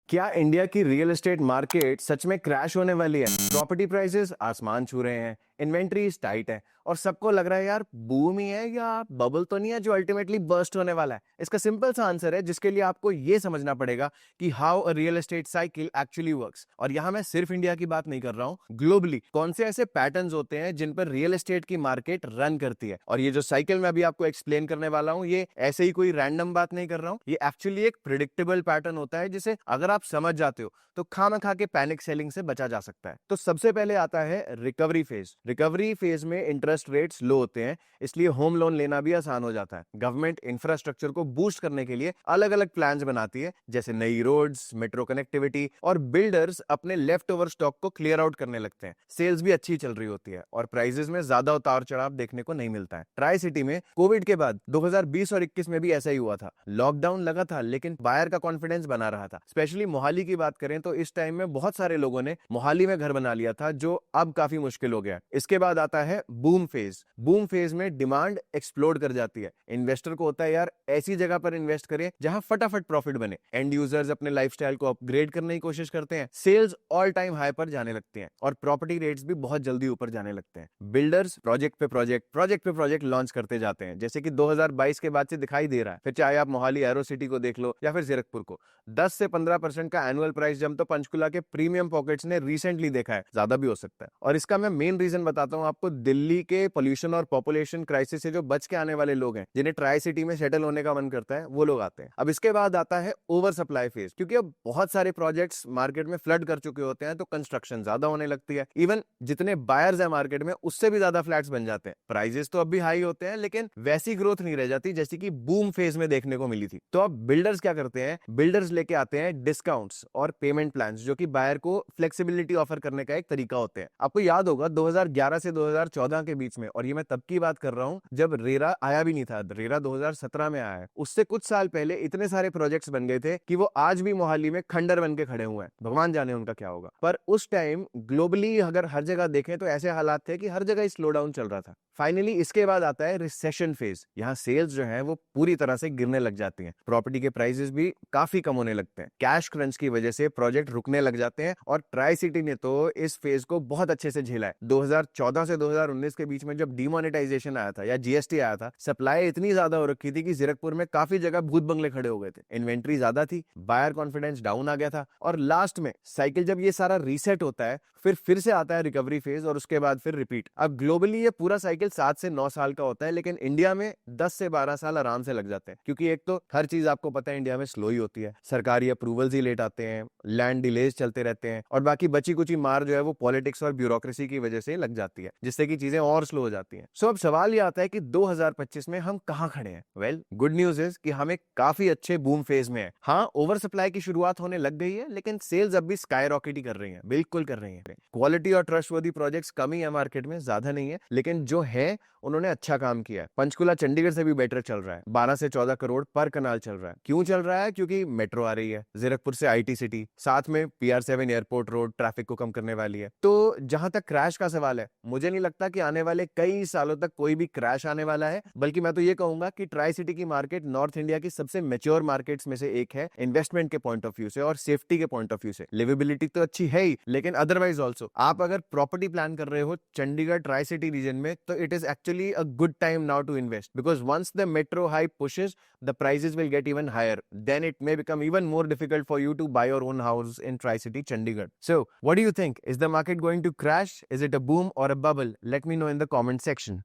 क्या इंडिया की real estate market सच में क्रैश होने वाली है? प्रॉपर्टी प्राइसेस आसमान छू रहे हैं, इन्वेंट्री टाइट है और सबको लग रहा है यार बूम ही है या बबल तो नहीं है जो अल्टीमेटली बर्स्ट होने वाला है। इसका सिंपल सा आंसर है जिसके लिए आपको ये समझना पड़ेगा कि how a real estate cycle actually works. और यहाँ मैं सिर्फ इंडिया की बात नहीं कर रहा हूँ, ग्लोबली कौन से ऐसे पैटर्न्स होते हैं जिन पर रियल एस्टेट की मार्केट रन करती है। और ये जो साइकिल मैं अभी आपको एक्सप्लेन करने वाला हूँ, ये ऐसे ही कोई रैंडम बात नहीं कर रहा हूँ, ये एक्चुअली एक प्रिडिक्टेबल पैटर्न होता है जिसे अगर आप समझ जाते हो तो खामखा के पैनिक सेलिंग से बचा जा सकता है। तो सबसे पहले आता है रिकवरी फेज। रिकवरी फेज में इंटरेस्ट रेट्स लो होते हैं, इसलिए होम लोन लेना भी आसान हो जाता है। गवर्नमेंट इंफ्रास्ट्रक्चर को बूस्ट करने के लिए अलग अलग प्लान्स बनाती है, जैसे नई रोड्स, मेट्रो कनेक्टिविटी, और बिल्डर्स अपने लेफ्ट ओवर स्टॉक को क्लियर आउट करने लगते हैं। सेल्स भी अच्छी चल रही होती है और प्राइसेस में ज्यादा उतार चढ़ाव देखने को नहीं मिलता है। ट्राई सिटी में कोविड के बाद 2020 और 21 में भी ऐसा ही हुआ था। लॉकडाउन लगा था लेकिन बायर का कॉन्फिडेंस बना रहा था। स्पेशली मोहाली की बात करें तो इस टाइम में बहुत सारे लोगों ने मोहाली में घर बना लिया था, जो अब काफी मुश्किल हो गया। इसके बाद आता है बूम फेज। बूम फेज में डिमांड एक्सप्लोड कर जाती है। इन्वेस्टर को होता है यार ऐसी जगह पर इन्वेस्ट करें जहां फटाफट प्रॉफिट बने। एंड यूजर्स अपने लाइफस्टाइल को अपग्रेड करने की कोशिश करते हैं। सेल्स ऑल टाइम हाई पर जाने लगते हैं और प्रॉपर्टी रेट्स भी बहुत जल्दी ऊपर जाने लगते हैं। बिल्डर्स प्रोजेक्ट पे प्रोजेक्ट लॉन्च करते जाते हैं, जैसे कि 2022 के बाद से दिखाई दे रहा है। फिर चाहे आप मोहाली एरो सिटी को देख लो या फिर जीरकपुर को, 10 से 15% का एनुअल प्राइस जंप तो पंचकुला के प्रीमियम पॉकेट्स ने रिसेंटली देखा है, ज्यादा भी हो सकता है। और इसका मैं मेन रीजन बताता हूं आपको। दिल्ली के पोल्यूशन और पॉपुलेशन क्राइसिस से जो बच के आने वाले लोग हैं, जिन्हें ट्राई सिटी में सेटल होने का मन करता है, वो लोग आते हैं। अब इसके बाद आता है ओवर सप्लाई फेज, क्योंकि अब बहुत सारे प्रोजेक्ट्स मार्केट में फ्लड कर चुके होते हैं तो कंस्ट्रक्शन ज्यादा होने लगती है। इवन जितने बायर्स है मार्केट में उससे भी ज्यादा फ्लैट्स बन जाते हैं। प्राइजेस तो अब भी हाई होते हैं लेकिन वैसी ग्रोथ नहीं रह जाती जैसी कि बूम फेज में देखने को मिली थी। तो अब बिल्डर्स क्या करते हैं? बिल्डर्स लेके आते हैं डिस्काउंट्स और पेमेंट प्लान्स, जो कि बायर को फ्लेक्सिबिलिटी ऑफर करने का एक तरीका होते हैं। आपको याद होगा 2011 से 2014 के बीच में, और ये मैं तब की बात कर रहा हूं जब रेरा आया भी नहीं था। रेरा 2017 में आया है। उससे कुछ साल पहले इतने सारे प्रोजेक्ट्स बन गए थे कि वो आज भी मोहाली में खंडर बन के खड़े हुए हैं। भगवान जाने उनका क्या होगा। पर उस टाइम ग्लोबली अगर हर जगह देखें तो ऐसे हालात थे कि हर जगह स्लो डाउन चल रहा था। फाइनली इसके बाद आता है रिसेशन फेज। यहाँ सेल्स जो है वो पूरी तरह से गिरने लग जाती हैं। प्रॉपर्टी के प्राइसेस भी काफी कम होने लगते हैं। कैश क्रंच की वजह से प्रोजेक्ट रुकने लग जाते हैं और ट्राई सिटी ने तो इस फेज को बहुत अच्छे से झेला है। 2014 से 2019 के बीच में जब डीमोनेटाइजेशन आया था या जीएसटी आया था, सप्लाई इतनी ज्यादा हो रखी थी कि जीरकपुर में काफी जगह भूत बंगले खड़े हो गए थे। इन्वेंट्री ज्यादा थी, बायर कॉन्फिडेंस डाउन आ गया था और लास्ट में साइकिल जब ये सारा रीसेट होता है फिर से आता है रिकवरी फेज और उसके बाद फिर रिपीट। अब ग्लोबली ये पूरा साइकिल 7 से 9 साल का होता है, लेकिन इंडिया में 10 से 12 साल आराम से लग जाते हैं, क्योंकि एक तो हर चीज आपको पता है इंडिया में स्लो ही होती है। सरकारी अप्रूवल्स ही लेट आते हैं, लैंड डिलेज चलते रहते हैं और बाकी बची कुची मार जो है वो पॉलिटिक्स और ब्यूरोक्रेसी की वजह से लग जाती है, जिससे कि चीजें और स्लो हो जाती हैं। सो अब सवाल ये आता है कि 2025 में हम कहां खड़े हैं? वेल, गुड न्यूज इज कि हम एक काफी अच्छे बूम फेज में है। हाँ, ओवर सप्लाई की शुरुआत होने लग गई है, लेकिन सेल्स अब भी स्काई रॉकेट ही कर रही है, बिल्कुल कर रही है। क्वालिटी और ट्रस्टवर्दी प्रोजेक्ट्स कमी है मार्केट में, ज्यादा नहीं है, लेकिन जो है उन्होंने अच्छा काम किया है। पंचकुला चंडीगढ़ से भी बेटर चल रहा है। 12 से 14 करोड़ पर कनाल चल रहा है। क्यों चल रहा है? क्योंकि मेट्रो आ रही है, जीरकपुर से आईटी सिटी, साथ में PR7 एयरपोर्ट रोड ट्रैफिक को कम करने वाली है। तो जहां तक क्रैश का सवाल है, मुझे नहीं लगता कि आने वाले कई सालों तक कोई भी क्रैश आने वाला है। बल्कि मैं तो ये कहूंगा कि ट्राई सिटी की मार्केट नॉर्थ इंडिया की सबसे मेच्योर मार्केट्स में से एक है, इन्वेस्टमेंट के पॉइंट ऑफ व्यू से और सेफ्टी के पॉइंट ऑफ व्यू से। लिवेबिलिटी तो अच्छी है ही, लेकिन अदरवाइज ऑल्सो आप अगर प्रॉपर्टी प्लान कर रहे हो चंडीगढ़ ट्राई सिटी रीजन में, तो it is actually a good time now to invest, because once the metro hype pushes, the prices will get even higher. Then it may become even more difficult for you to buy your own house in Tri-City, Chandigarh. So, what do you think? Is the market going to crash? Is it a boom or a bubble? Let me know in the comment section.